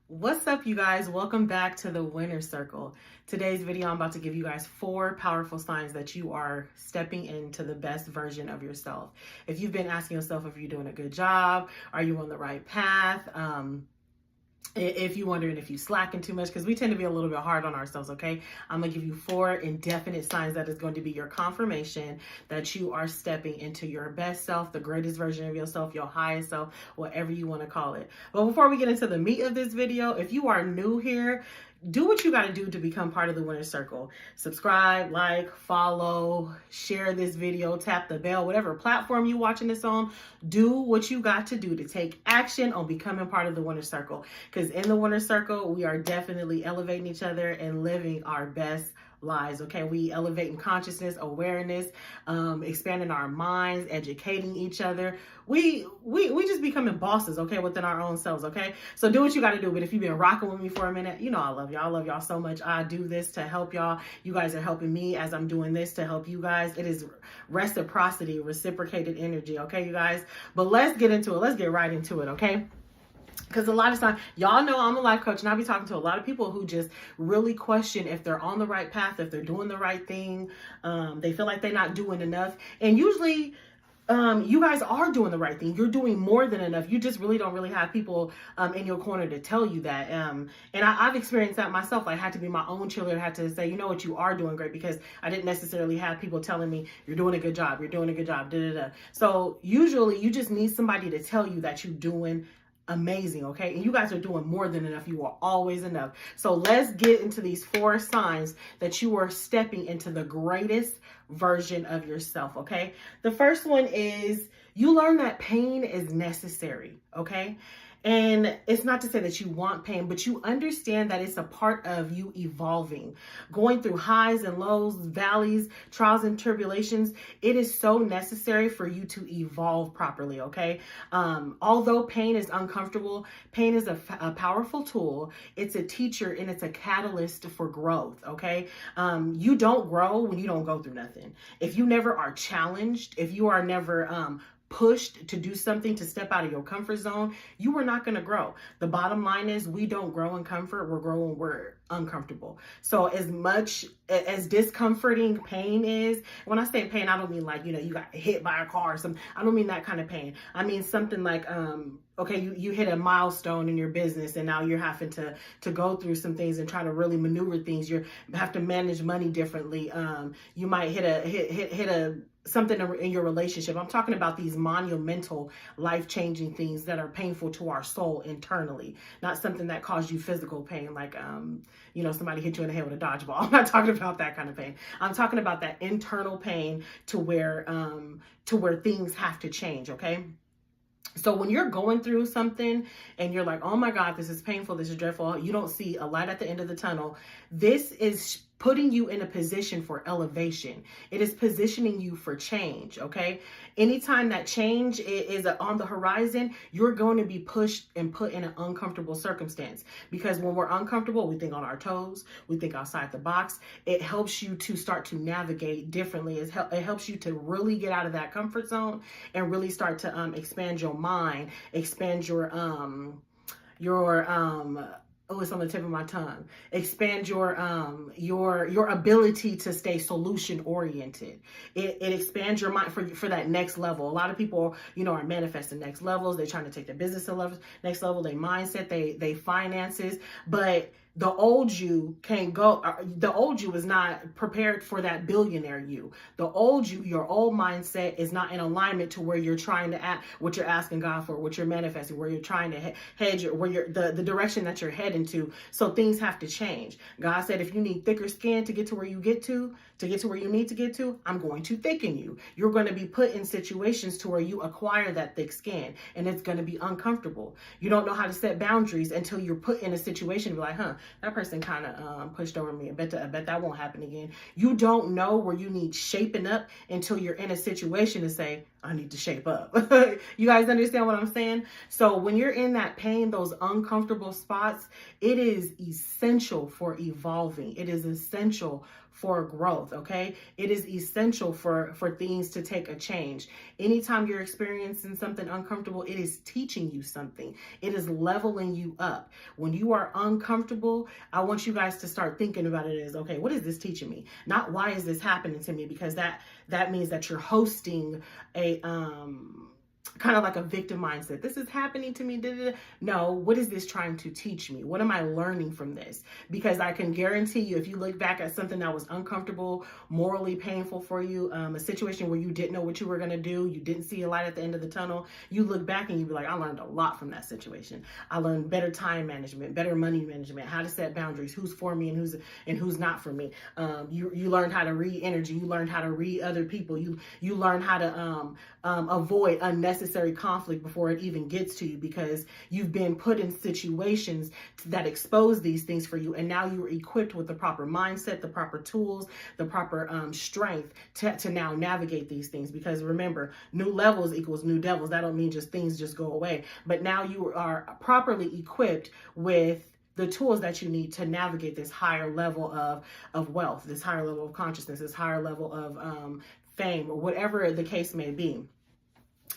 What's up, you guys? Welcome back to the Winner Circle. Today's video, I'm about to give you guys 4 powerful signs that you are stepping into the best version of yourself. If you've been asking yourself if you're doing a good job, are you on the right path? If you're wondering if you slacking too much, because we tend to be a little bit hard on ourselves, okay? I'm going to give you 4 indefinite signs that is going to be your confirmation that you are stepping into your best self, the greatest version of yourself, your highest self, whatever you want to call it. But before we get into the meat of this video, if you are new here, do what you got to do to become part of the Winner Circle. Subscribe, like, follow, share this video, tap the bell, whatever platform you're watching this on. Do what you got to do to take action on becoming part of the Winner Circle. Because in the Winner Circle, we are definitely elevating each other and living our best lives. Okay, we elevating consciousness, awareness, expanding our minds, educating each other. We just becoming bosses, okay, within our own selves. Okay, so do what you got to do. But if you've been rocking with me for a minute, you know I love y'all. I love y'all so much. I do this to help y'all. You guys are helping me as I'm doing this to help you guys. It is reciprocity, reciprocated energy. Okay, you guys. But let's get into it. Let's get right into it. Okay. Because a lot of times, y'all know I'm a life coach, and I be talking to a lot of people who just really question if they're on the right path, if they're doing the right thing. They feel like they're not doing enough. And usually, you guys are doing the right thing. You're doing more than enough. You just really don't really have people in your corner to tell you that. And I've experienced that myself. I had to be my own cheerleader. I had to say, you know what, you are doing great, because I didn't necessarily have people telling me, you're doing a good job. You're doing a good job. Da, da, da. So usually you just need somebody to tell you that you're doing amazing, okay? And you guys are doing more than enough. You are always enough. So let's get into these 4 signs that you are stepping into the greatest version of yourself, okay? The first one is you learn that pain is necessary, okay? And it's not to say that you want pain, but you understand that it's a part of you evolving, going through highs and lows, valleys, trials and tribulations. It is so necessary for you to evolve properly, okay? Although pain is uncomfortable, pain is a powerful tool. It's a teacher and it's a catalyst for growth, okay? You don't grow when you don't go through nothing. If you never are challenged, if you are never pushed to do something, to step out of your comfort zone, you are not going to grow. The bottom line is we don't grow in comfort. We're growing, we're uncomfortable. So as much as discomforting pain is, when I say pain, I don't mean like, you got hit by a car or something. I don't mean that kind of pain. I mean something like, okay, you hit a milestone in your business and now you're having to go through some things and try to really maneuver things. You have to manage money differently. You might hit a something in your relationship. I'm talking about these monumental, life-changing things that are painful to our soul internally, not something that caused you physical pain, like, somebody hit you in the head with a dodgeball. I'm not talking about that kind of pain. I'm talking about that internal pain to where things have to change, okay? So when you're going through something and you're like, oh my God, this is painful, this is dreadful, you don't see a light at the end of the tunnel, this is putting you in a position for elevation. It is positioning you for change, okay? Anytime that change is on the horizon, you're going to be pushed and put in an uncomfortable circumstance. Because when we're uncomfortable, we think on our toes, we think outside the box. It helps you to start to navigate differently. It helps you to really get out of that comfort zone and really start to expand your mind, expand your oh, it's on the tip of my tongue. Expand your ability to stay solution oriented. It expands your mind for that next level. A lot of people, are manifesting next levels. They're trying to take their business to next level, their mindset, they finances, but the old you can't go. The old you is not prepared for that billionaire you. The old you, your old mindset is not in alignment to where you're trying to act, what you're asking God for, what you're manifesting, where you're trying to hedge, where you're the direction that you're heading to. So things have to change. God said, if you need thicker skin to get to where you get to where you need to get to, I'm going to thicken you. You're going to be put in situations to where you acquire that thick skin, and it's going to be uncomfortable. You don't know how to set boundaries until you're put in a situation to be like, that person kind of pushed over me. I bet that won't happen again. You don't know where you need shaping up until you're in a situation to say, I need to shape up. You guys understand what I'm saying? So when you're in that pain, those uncomfortable spots, it is essential for evolving. It is essential for growth, okay? It is essential for things to take a change. Anytime you're experiencing something uncomfortable, it is teaching you something. It is leveling you up. When you are uncomfortable, I want you guys to start thinking about it as, okay, what is this teaching me? Not why is this happening to me? Because that means that you're hosting a kind of like a victim mindset. This is happening to me. No, what is this trying to teach me? What am I learning from this? Because I can guarantee you, if you look back at something that was uncomfortable, morally painful for you, a situation where you didn't know what you were going to do, you didn't see a light at the end of the tunnel, you look back and you be like, I learned a lot from that situation. I learned better time management, better money management, how to set boundaries, who's for me and who's not for me. You learned how to read energy. You learned how to read other people. You learned how to avoid unnecessary conflict before it even gets to you, because you've been put in situations that expose these things for you, and now you're equipped with the proper mindset, the proper tools, the proper strength to now navigate these things. Because remember, new levels equals new devils. That don't mean just things just go away, but now you are properly equipped with the tools that you need to navigate this higher level of wealth, this higher level of consciousness, this higher level of fame, or whatever the case may be.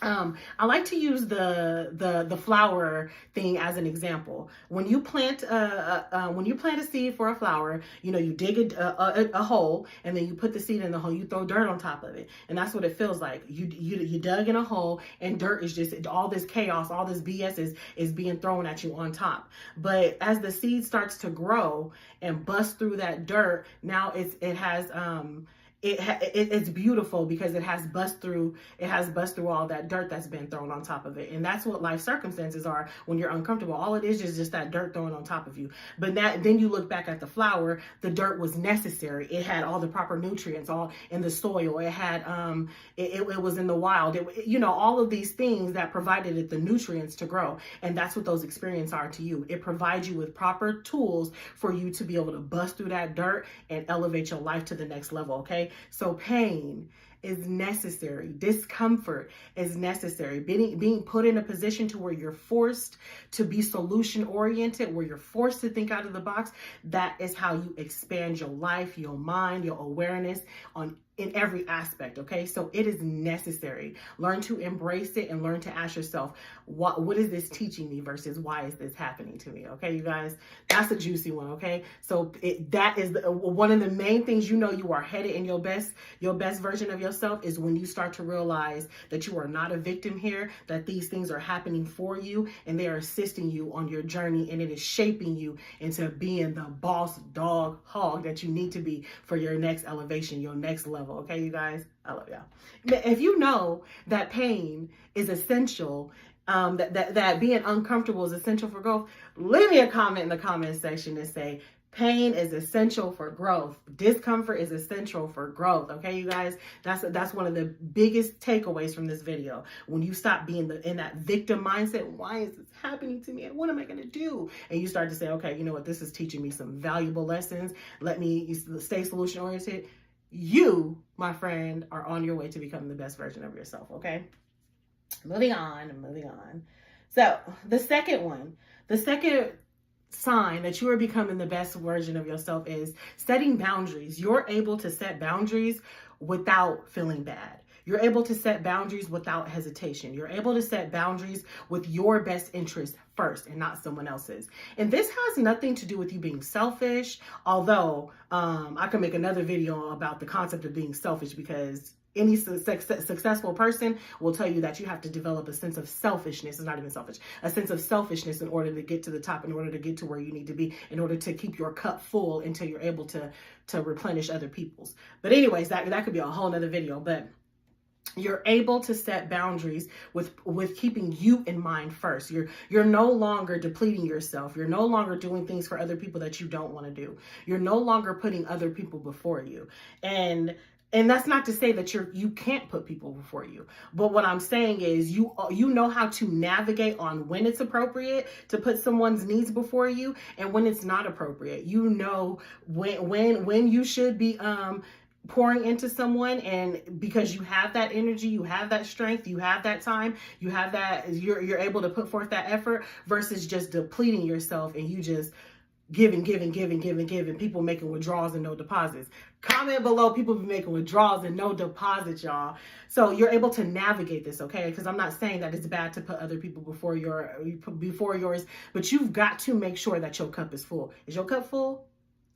I like to use the flower thing as an example. When you plant a seed for a flower, you dig a hole, and then you put the seed in the hole. You throw dirt on top of it, and that's what it feels like. You dug in a hole, and dirt is just all this chaos, all this BS is being thrown at you on top. But as the seed starts to grow and bust through that dirt, now it's beautiful because it has bust through all that dirt that's been thrown on top of it. And that's what life circumstances are when you're uncomfortable. All it is just that dirt thrown on top of you. But then you look back at the flower, the dirt was necessary. It had all the proper nutrients all in the soil. It had it was in the wild. All of these things that provided it the nutrients to grow. And that's what those experiences are to you. It provides you with proper tools for you to be able to bust through that dirt and elevate your life to the next level, okay? So pain is necessary. Discomfort is necessary. Being put in a position to where you're forced to be solution oriented, where you're forced to think out of the box, that is how you expand your life, your mind, your awareness in every aspect, okay? So it is necessary. Learn to embrace it and learn to ask yourself, what is this teaching me versus why is this happening to me, okay, you guys? That's a juicy one, okay? So that is one of the main things you are headed in your best version of yourself is when you start to realize that you are not a victim here, that these things are happening for you and they are assisting you on your journey, and it is shaping you into being the boss dog hog that you need to be for your next elevation, your next level. Okay, you guys, I love y'all. If you know that pain is essential, that being uncomfortable is essential for growth, leave me a comment in the comment section and say, pain is essential for growth. Discomfort is essential for growth. Okay, you guys, that's one of the biggest takeaways from this video. When you stop being in that victim mindset, why is this happening to me? And what am I going to do? And you start to say, okay, you know what? This is teaching me some valuable lessons. Let me stay solution oriented. You, my friend, are on your way to becoming the best version of yourself, okay? Moving on. So the second sign that you are becoming the best version of yourself is setting boundaries. You're able to set boundaries without feeling bad. You're able to set boundaries without hesitation. You're able to set boundaries with your best interest first and not someone else's. And this has nothing to do with you being selfish, although I can make another video about the concept of being selfish, because any successful person will tell you that you have to develop a sense of selfishness. It's not even selfish. A sense of selfishness in order to get to the top, in order to get to where you need to be, in order to keep your cup full until you're able to replenish other people's. But anyways, that could be a whole nother video. But you're able to set boundaries with keeping you in mind first. You're no longer depleting yourself. You're no longer doing things for other people that you don't want to do. You're no longer putting other people before you. And that's not to say that you can't put people before you. But what I'm saying is you know how to navigate on when it's appropriate to put someone's needs before you and when it's not appropriate. You know when you should be pouring into someone, and because you have that energy, you have that strength, you have that time, you have that, you're able to put forth that effort versus just depleting yourself and you just Giving. People making withdrawals and no deposits. Comment below, people be making withdrawals and no deposits, y'all. So you're able to navigate this, okay? Because I'm not saying that it's bad to put other people before yours, but you've got to make sure that your cup is full. Is your cup full?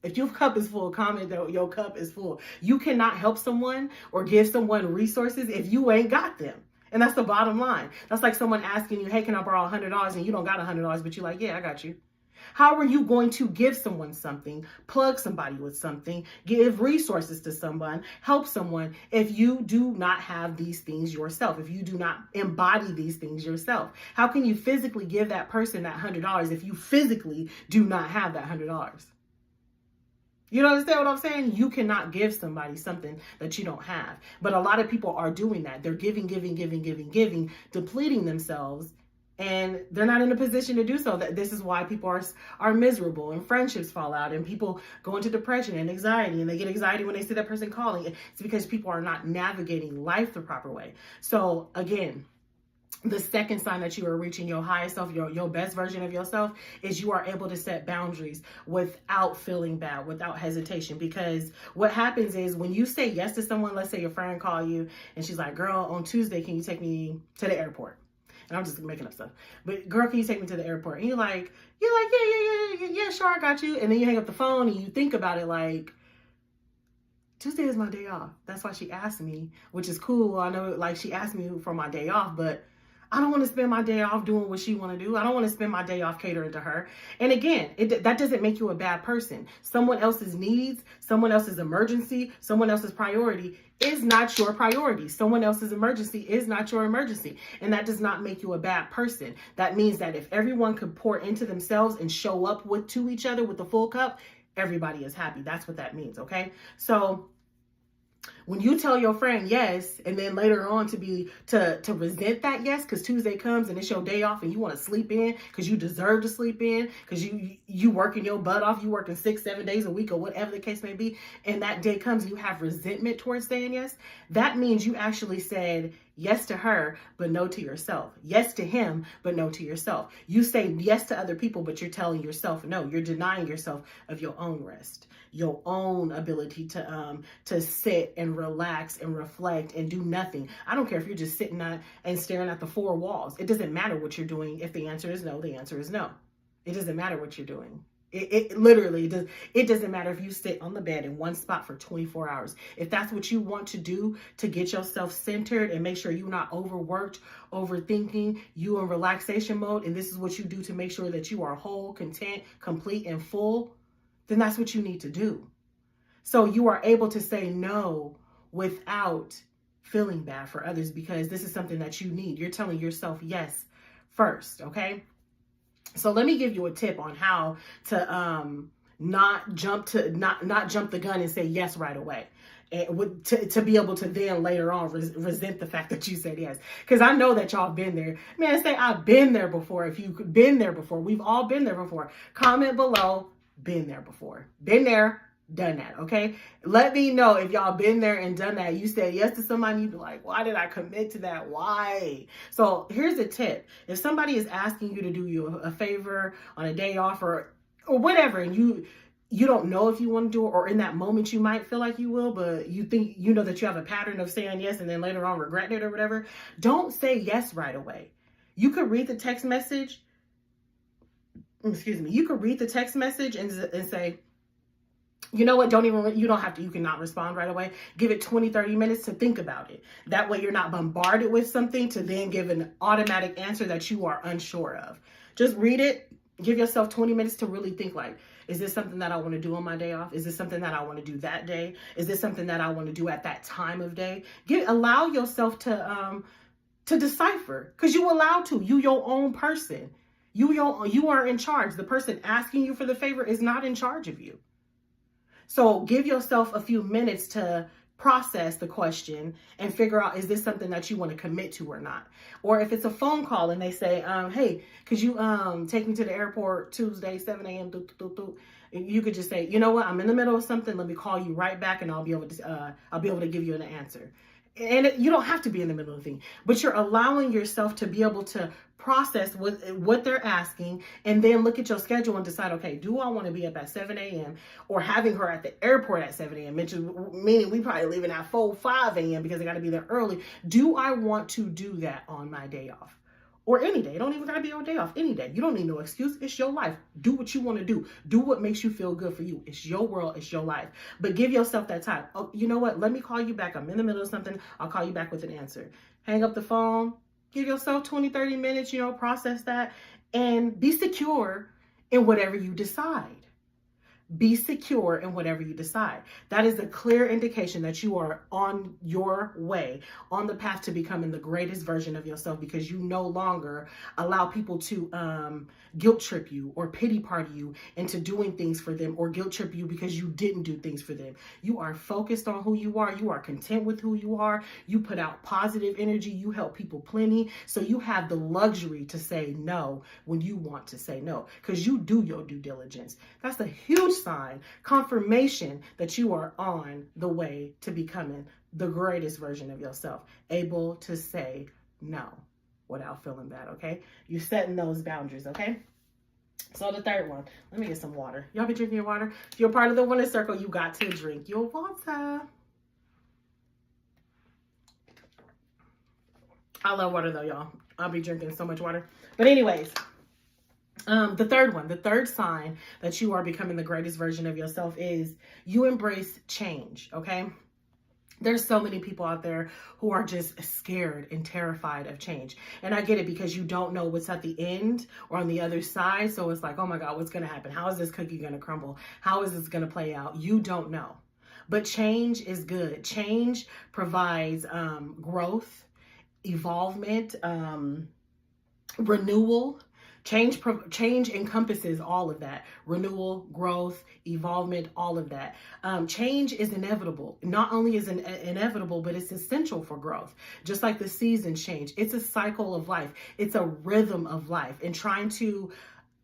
If your cup is full, comment that your cup is full. You cannot help someone or give someone resources if you ain't got them. And that's the bottom line. That's like someone asking you, hey, can I borrow $100? And you don't got $100, but you're like, yeah, I got you. How are you going to give someone something, plug somebody with something, give resources to someone, help someone if you do not have these things yourself, if you do not embody these things yourself? How can you physically give that person that $100 if you physically do not have that $100? You don't understand what I'm saying? You cannot give somebody something that you don't have. But a lot of people are doing that. They're giving, depleting themselves. And they're not in a position to do so. This is why people are miserable and friendships fall out and people go into depression and anxiety, and they get anxiety when they see that person calling. It's because people are not navigating life the proper way. So again, the second sign that you are reaching your highest self, your best version of yourself, is you are able to set boundaries without feeling bad, without hesitation. Because what happens is when you say yes to someone, let's say your friend call you and she's like, girl, on Tuesday, can you take me to the airport? And I'm just making up stuff. But girl, can you take me to the airport? And you're like, yeah, sure, I got you. And then you hang up the phone and you think about it like, Tuesday is my day off. That's why she asked me, which is cool. I know, like, she asked me for my day off, but I don't want to spend my day off doing what she want to do. I don't want to spend my day off catering to her. And again, that doesn't make you a bad person. Someone else's needs, someone else's emergency, someone else's priority is not your priority. Someone else's emergency is not your emergency. And that does not make you a bad person. That means that if everyone could pour into themselves and show up to each other with a full cup, everybody is happy. That's what that means, okay? So when you tell your friend yes, and then later on to resent that yes, because Tuesday comes and it's your day off and you want to sleep in because you deserve to sleep in, because you working your butt off, you working 6-7 days a week or whatever the case may be, and that day comes, you have resentment towards saying yes, that means you actually said yes to her, but no to yourself. Yes to him, but no to yourself. You say yes to other people, but you're telling yourself no. You're denying yourself of your own rest, your own ability to sit and relax and reflect and do nothing. I don't care if you're just sitting and staring at the four walls. It doesn't matter what you're doing. If the answer is no, the answer is no. It doesn't matter what you're doing. It literally does. It doesn't matter if you sit on the bed in one spot for 24 hours. If that's what you want to do to get yourself centered and make sure you're not overworked, overthinking, you in relaxation mode, and this is what you do to make sure that you are whole, content, complete, and full, then that's what you need to do. So you are able to say no without feeling bad for others, because this is something that you need. You're telling yourself yes first, okay? So let me give you a tip on how to not jump the gun and say yes right away. And to be able to then later on resent the fact that you said yes. Because I know that y'all been there. Man, say I've been there before. If you've been there before, we've all been there before. Comment below, been there before. Been there, done that, okay? Let me know if y'all been there and done that. You said yes to somebody, you be like, why did I commit to that? Why? So here's a tip. If somebody is asking you to do you a favor on a day off or whatever, and you don't know if you want to do it, or in that moment you might feel like you will, but you think, you know that you have a pattern of saying yes and then later on regretting it or whatever, don't say yes right away. You could read the text message. You could read the text message and say, you know what, you cannot respond right away. Give it 20-30 minutes to think about it. That way you're not bombarded with something to then give an automatic answer that you are unsure of. Just read it. Give yourself 20 minutes to really think, like, is this something that I want to do on my day off? Is this something that I want to do that day? Is this something that I want to do at that time of day? Allow yourself to decipher, because you allowed to. You your own person. You are in charge. The person asking you for the favor is not in charge of you. So give yourself a few minutes to process the question and figure out, is this something that you want to commit to or not? Or if it's a phone call and they say, hey, could you take me to the airport Tuesday, 7 a.m. You could just say, you know what, I'm in the middle of something. Let me call you right back and I'll be able to give you an answer. And you don't have to be in the middle of the thing, but you're allowing yourself to be able to process what they're asking, and then look at your schedule and decide, okay, do I want to be up at 7 a.m. or having her at the airport at 7 a.m., meaning we probably leaving at 5 a.m. because I got to be there early. Do I want to do that on my day off? Or any day. It don't even gotta be your day off. Any day. You don't need no excuse. It's your life. Do what you want to do. Do what makes you feel good for you. It's your world. It's your life. But give yourself that time. Oh, you know what? Let me call you back. I'm in the middle of something. I'll call you back with an answer. Hang up the phone. Give yourself 20, 30 minutes, process that. And be secure in whatever you decide. Be secure in whatever you decide. That is a clear indication that you are on your way, on the path to becoming the greatest version of yourself, because you no longer allow people to guilt trip you or pity party you into doing things for them, or guilt trip you because you didn't do things for them. You are focused on who you are. You are content with who you are. You put out positive energy. You help people plenty. So you have the luxury to say no when you want to say no, because you do your due diligence. That's a huge sign, confirmation that you are on the way to becoming the greatest version of yourself, able to say no without feeling bad, okay? You're setting those boundaries, okay? So the third one, let me get some water. Y'all be drinking your water? If you're part of the winner circle, you got to drink your water. I love water though, y'all. I'll be drinking so much water. But anyways, the third sign that you are becoming the greatest version of yourself is you embrace change, okay? There's so many people out there who are just scared and terrified of change. And I get it, because you don't know what's at the end or on the other side. So it's like, oh my God, what's going to happen? How is this cookie going to crumble? How is this going to play out? You don't know. But change is good. Change provides growth, evolvement, renewal. Change encompasses all of that. Renewal, growth, evolvement, all of that. Change is inevitable. Not only is it inevitable, but it's essential for growth. Just like the seasons change. It's a cycle of life. It's a rhythm of life. And trying to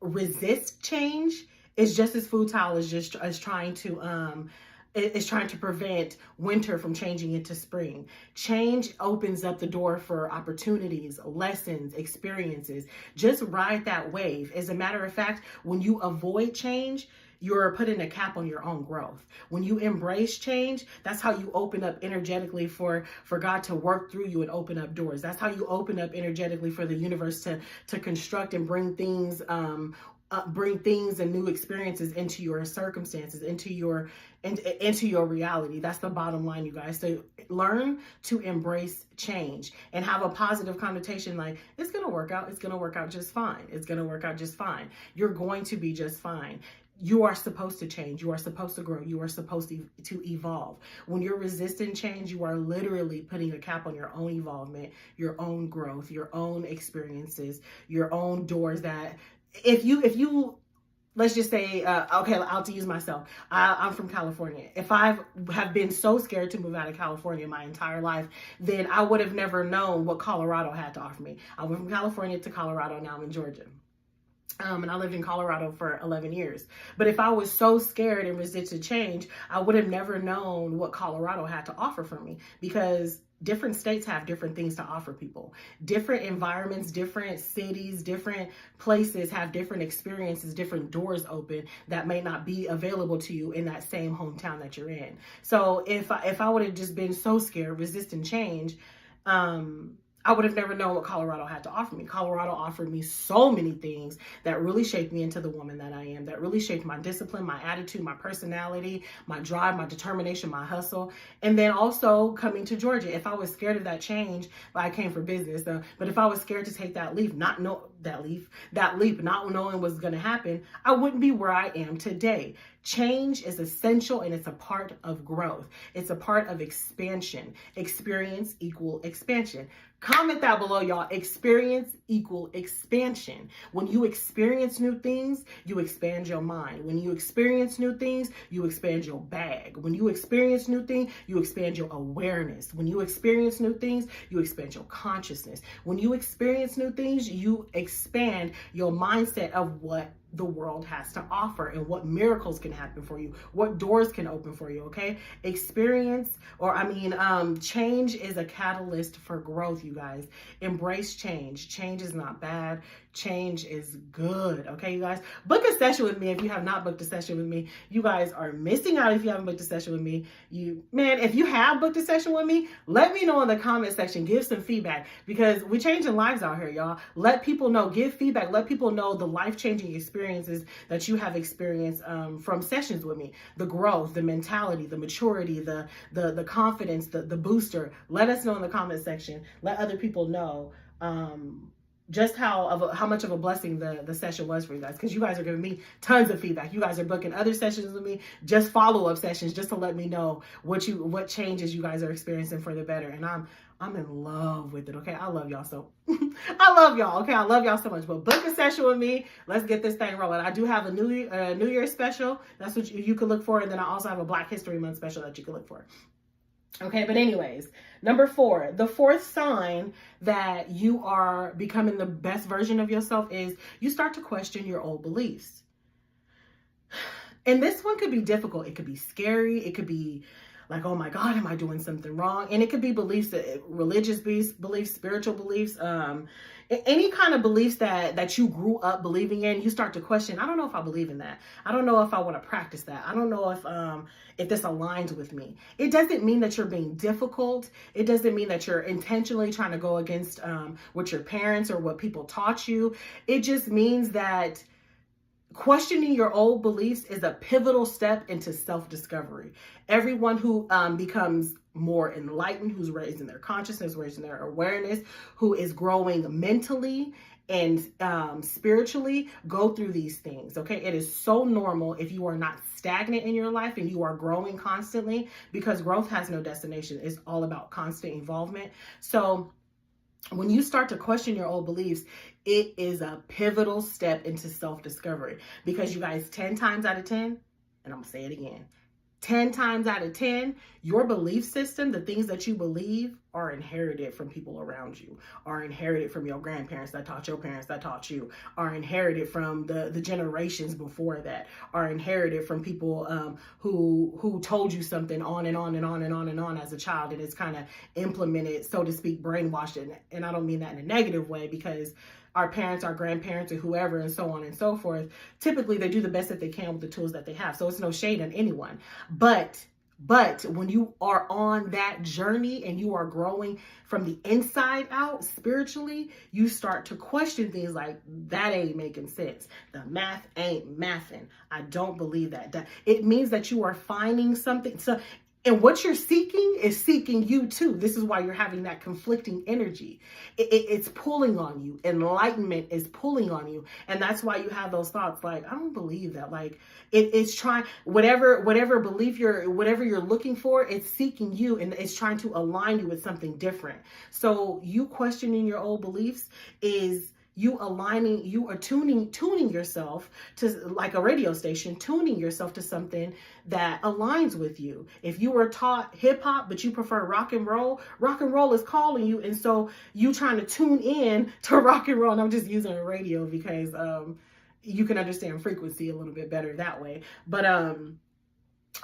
resist change is just as futile as trying to prevent winter from changing into spring. Change opens up the door for opportunities, lessons, experiences. Just ride that wave. As a matter of fact, when you avoid change, you're putting a cap on your own growth. When you embrace change, that's how you open up energetically for God to work through you and open up doors. That's how you open up energetically for the universe to construct and bring things and new experiences into your circumstances, into your reality. That's the bottom line, you guys. So learn to embrace change and have a positive connotation, like it's going to work out. It's going to work out just fine. It's going to work out just fine. You're going to be just fine. You are supposed to change. You are supposed to grow. You are supposed to evolve. When you're resisting change, you are literally putting a cap on your own evolvement, your own growth, your own experiences, your own doors that if you let's just say, okay, I'll use myself. I'm from California. If I have been so scared to move out of California my entire life, then I would have never known what Colorado had to offer me. I went from California to Colorado. Now I'm in Georgia. And I lived in Colorado for 11 years. But if I was so scared and resisted change, I would have never known what Colorado had to offer for me, because different states have different things to offer people. Different environments, different cities, different places have different experiences, different doors open that may not be available to you in that same hometown that you're in. So if I would have just been so scared, resisting change, I would have never known what Colorado had to offer me. Colorado offered me so many things that really shaped me into the woman that I am, that really shaped my discipline, my attitude, my personality, my drive, my determination, my hustle. And then also coming to Georgia, if I was scared of that change, I came for business, but if I was scared to take that leap, not knowing what's going to happen, I wouldn't be where I am today. Change is essential, and it's a part of growth. It's a part of expansion. Experience equal expansion. Comment that below, y'all. Experience equal expansion. When you experience new things, you expand your mind. When you experience new things, you expand your bag. When you experience new things, you expand your awareness. When you experience new things, you expand your consciousness. When you experience new things, you expand your mindset of what the world has to offer and what miracles can happen for you, what doors can open for you. Okay. Change is a catalyst for growth, you guys. Embrace change. Change is not bad. Change is good. Okay, you guys, book a session with me. If you have not booked a session with me, you guys are missing out. If you haven't booked a session with me, if you have booked a session with me, let me know in the comment section. Give some feedback, because we're changing lives out here, y'all. Let people know, give feedback, let people know the life-changing experiences that you have experienced from sessions with me, the growth, the mentality, the maturity, the confidence, the booster. Let us know in the comment section. Let other people know just how much of a blessing the session was for you guys, because you guys are giving me tons of feedback. You guys are booking other sessions with me, just follow-up sessions, just to let me know what changes you guys are experiencing for the better. And I'm in love with it. Okay, I love y'all so I love y'all. Okay, I love y'all so much. But book a session with me. Let's get this thing rolling. I do have a New Year's special. That's what you can look for, and then I also have a Black History Month special that you can look for. Okay, but anyways, number 4, the fourth sign that you are becoming the best version of yourself is you start to question your old beliefs. And this one could be difficult. It could be scary. It could be like, oh my God, am I doing something wrong? And it could be beliefs, religious beliefs, spiritual beliefs, any kind of beliefs that you grew up believing in. You start to question, I don't know if I believe in that. I don't know if I want to practice that. I don't know if this aligns with me. It doesn't mean that you're being difficult. It doesn't mean that you're intentionally trying to go against what your parents or what people taught you. It just means that questioning your old beliefs is a pivotal step into self-discovery. Everyone who becomes more enlightened, who's raising their consciousness, raising their awareness, who is growing mentally and spiritually, go through these things. Okay, it is so normal if you are not stagnant in your life and you are growing constantly, because growth has no destination. It's all about constant involvement. So when you start to question your old beliefs, it is a pivotal step into self-discovery, because you guys, 10 times out of 10, and I'm gonna say it again, 10 times out of 10, your belief system, the things that you believe, are inherited from people around you, are inherited from your grandparents that taught your parents that taught you, are inherited from the generations before that, are inherited from people who told you something on and on and on and on and on as a child, and it's kind of implemented, so to speak, brainwashed. And I don't mean that in a negative way, because our parents, our grandparents, or whoever, and so on and so forth, typically they do the best that they can with the tools that they have. So it's no shade on anyone. But when you are on that journey and you are growing from the inside out spiritually, you start to question things like, that ain't making sense. The math ain't mathing. I don't believe that. It means that you are finding something. And what you're seeking is seeking you too. This is why you're having that conflicting energy. It's pulling on you. Enlightenment is pulling on you. And that's why you have those thoughts like, I don't believe that. Like it's trying, whatever belief whatever you're looking for, it's seeking you, and it's trying to align you with something different. So you questioning your old beliefs is you are tuning yourself to, like a radio station, tuning yourself to something that aligns with you. If you were taught hip hop, but you prefer rock and roll is calling you. And so you trying to tune in to rock and roll. And I'm just using a radio because you can understand frequency a little bit better that way. But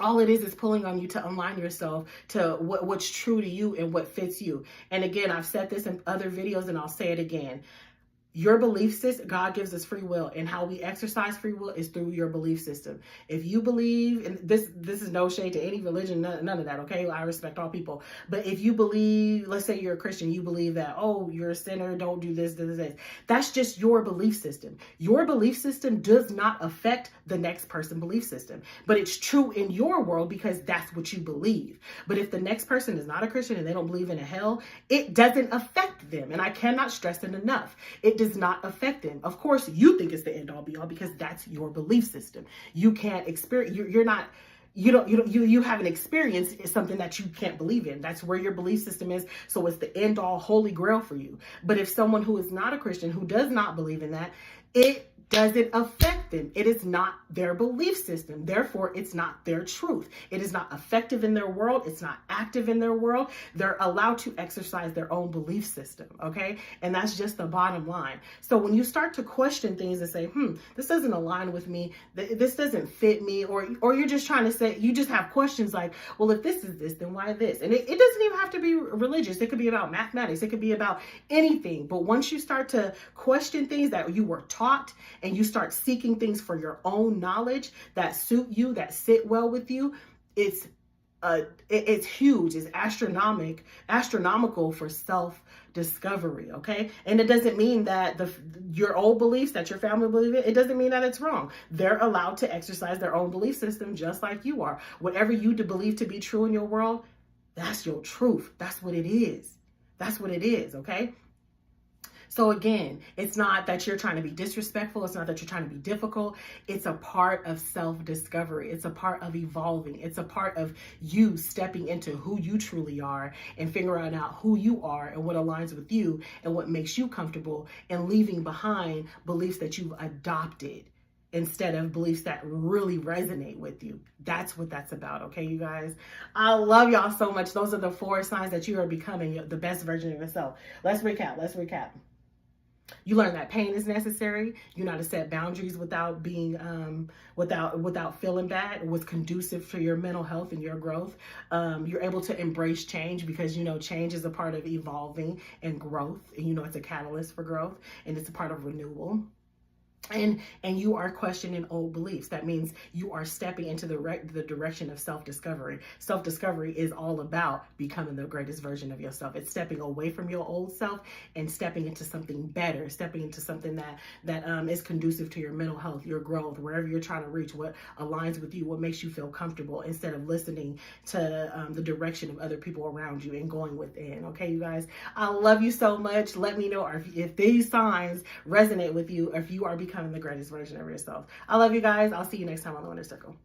all it is pulling on you to align yourself to what's true to you and what fits you. And again, I've said this in other videos and I'll say it again. Your belief system, God gives us free will, and how we exercise free will is through your belief system. If you believe, and this is no shade to any religion, none of that, okay? I respect all people. But if you believe, let's say you're a Christian, you believe that, oh, you're a sinner, don't do this. That's just your belief system. Your belief system does not affect the next person's belief system. But it's true in your world because that's what you believe. But if the next person is not a Christian and they don't believe in a hell, it doesn't affect them. And I cannot stress it enough. It does not affect them. Of course, you think it's the end all be all because that's your belief system. You can't experience, you haven't experienced something that you can't believe in. That's where your belief system is. So it's the end all holy grail for you. But if someone who is not a Christian, who does not believe in that, doesn't affect them. It is not their belief system. Therefore, it's not their truth. It is not effective in their world. It's not active in their world. They're allowed to exercise their own belief system, okay? And that's just the bottom line. So when you start to question things and say, this doesn't align with me, this doesn't fit me, or you're just trying to say, you just have questions like, well, if this is this, then why this? And it doesn't even have to be religious. It could be about mathematics. It could be about anything. But once you start to question things that you were taught, and you start seeking things for your own knowledge that suit you, that sit well with you, it's huge. It's astronomical for self-discovery, okay? And it doesn't mean that your old beliefs that your family believe in, it doesn't mean that it's wrong. They're allowed to exercise their own belief system just like you are. Whatever you believe to be true in your world, that's your truth. That's what it is. That's what it is, okay? So again, it's not that you're trying to be disrespectful. It's not that you're trying to be difficult. It's a part of self-discovery. It's a part of evolving. It's a part of you stepping into who you truly are and figuring out who you are and what aligns with you and what makes you comfortable, and leaving behind beliefs that you've adopted instead of beliefs that really resonate with you. That's what that's about, okay, you guys? I love y'all so much. Those are the 4 signs that you are becoming the best version of yourself. Let's recap. You learn that pain is necessary. You know how to set boundaries without being, without feeling bad. What's conducive to your mental health and your growth. You're able to embrace change because you know change is a part of evolving and growth. And you know it's a catalyst for growth, and it's a part of renewal. And you are questioning old beliefs. That means you are stepping into the direction of self-discovery. Self-discovery is all about becoming the greatest version of yourself. It's stepping away from your old self and stepping into something better, stepping into something that is conducive to your mental health, your growth, wherever you're trying to reach, what aligns with you, what makes you feel comfortable, instead of listening to the direction of other people around you and going within. Okay, you guys, I love you so much. Let me know if these signs resonate with you, or if you are becoming the greatest version of yourself. I love you guys. I'll see you next time on The Winner Circle.